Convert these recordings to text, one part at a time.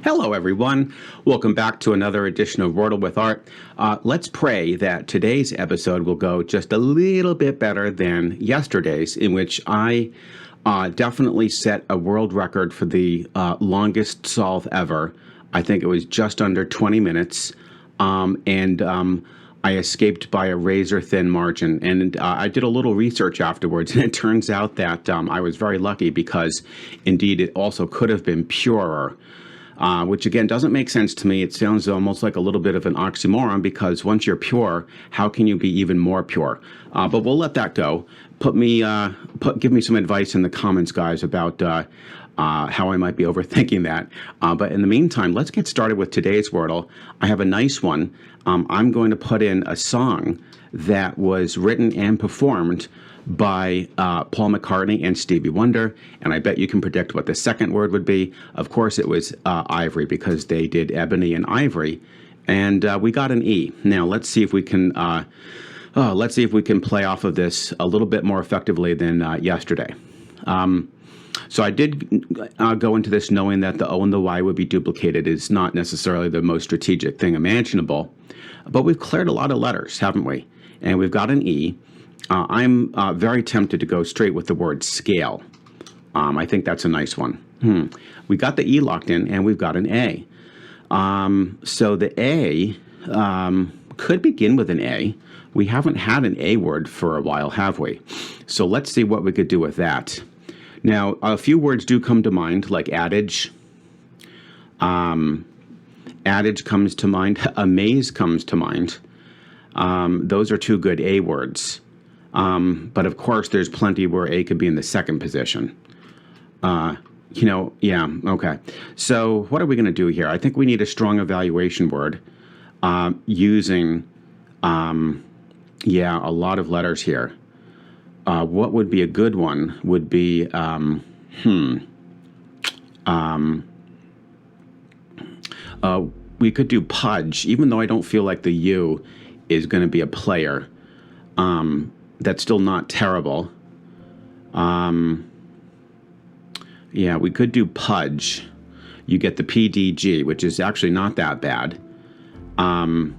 Hello, everyone. Welcome back to another edition of Wordle with Art. Let's pray that today's episode will go just a little bit better than yesterday's, in which I definitely set a world record for the longest solve ever. I think it was just under 20 minutes, and I escaped by a razor-thin margin. And I did a little research afterwards, and it turns out that I was very lucky because, indeed, it also could have been purer. Which, again, doesn't make sense to me. It sounds almost like a little bit of an oxymoron because once you're pure, how can you be even more pure? But we'll let that go. Give me some advice in the comments, guys, about how I might be overthinking that. But in the meantime, let's get started with today's Wordle. I have a nice one. I'm going to put in a song that was written and performed by Paul McCartney and Stevie Wonder, and I bet you can predict what the second word would be. Of course, it was ivory because they did ebony and ivory, and we got an E. Now let's see if we can play off of this a little bit more effectively than yesterday. So I did go into this knowing that the O and the Y would be duplicated. It's not necessarily the most strategic thing imaginable, but we've cleared a lot of letters, haven't we? And we've got an E. I'm very tempted to go straight with the word scale. I think that's a nice one. We got the E locked in, and we've got an A. So the A could begin with an A. We haven't had an A word for a while, have we? So let's see what we could do with that. Now, a few words do come to mind, like adage. Adage comes to mind. Amaze comes to mind. Those are two good A words. But of course, there's plenty where A could be in the second position. Okay. So what are we going to do here? I think we need a strong evaluation word using, a lot of letters here. What would be a good one would be, we could do pudge, even though I don't feel like the U is going to be a player. That's still not terrible. We could do pudge. You get the PDG, which is actually not that bad. I'd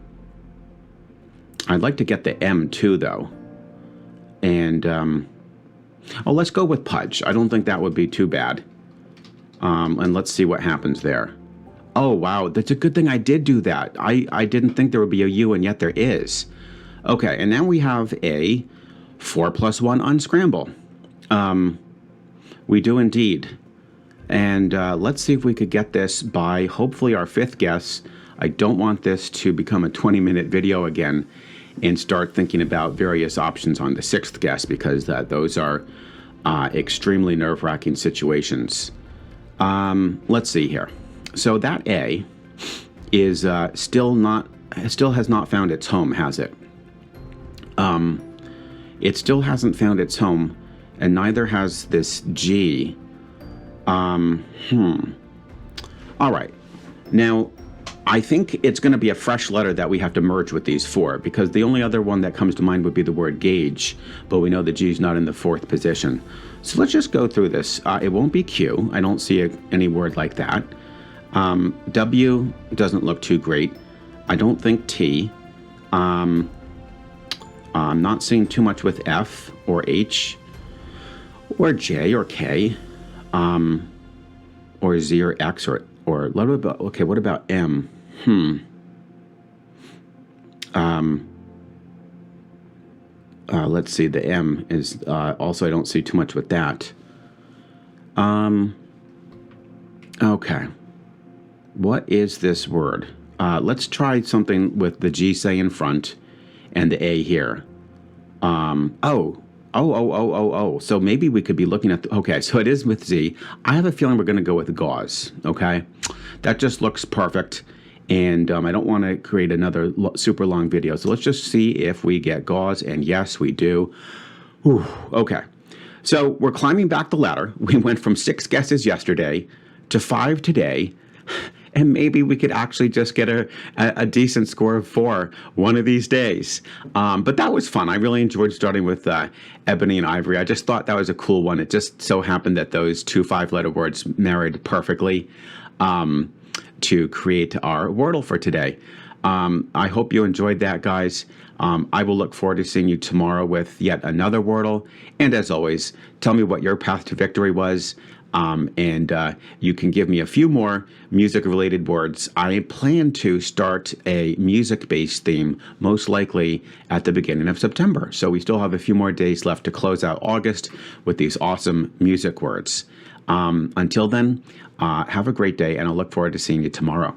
like to get the M too, though. And, let's go with pudge. I don't think that would be too bad. And let's see what happens there. Oh, wow. That's a good thing I did do that. I didn't think there would be a U, and yet there is. Okay, and now we have a 4 plus 1 unscramble. We do indeed. And let's see if we could get this by hopefully our fifth guess. I don't want this to become a 20-minute video again and start thinking about various options on the sixth guess, because those are extremely nerve-wracking situations. Let's see here. So that A is still has not found its home, has it? It still hasn't found its home, and neither has this G. All right. Now, I think it's going to be a fresh letter that we have to merge with these four, because the only other one that comes to mind would be the word gauge, but we know the G is not in the fourth position. So let's just go through this. It won't be Q. I don't see any word like that. W doesn't look too great. I don't think T. I'm not seeing too much with F or H or J or K, or Z or X or what about M? Let's see. The M is also, I don't see too much with that. Okay. What is this word? Let's try something with the G, say, in front, and the A here. So maybe we could be looking at okay, so it is with Z. I have a feeling we're going to go with gauze, okay? That just looks perfect, and I don't want to create another super long video, so let's just see if we get gauze, and yes, we do. Whew, okay, so we're climbing back the ladder. We went from 6 guesses yesterday to 5 today, and maybe we could actually just get a decent score of 4 one of these days. But that was fun. I really enjoyed starting with ebony and ivory. I just thought that was a cool one. It just so happened that those 2 5-letter words married perfectly. to create our Wordle for today. I hope you enjoyed that, guys. I will look forward to seeing you tomorrow with yet another Wordle. And as always, tell me what your path to victory was. And you can give me a few more music-related words. I plan to start a music-based theme, most likely at the beginning of September. So we still have a few more days left to close out August with these awesome music words. Until then, have a great day, and I'll look forward to seeing you tomorrow.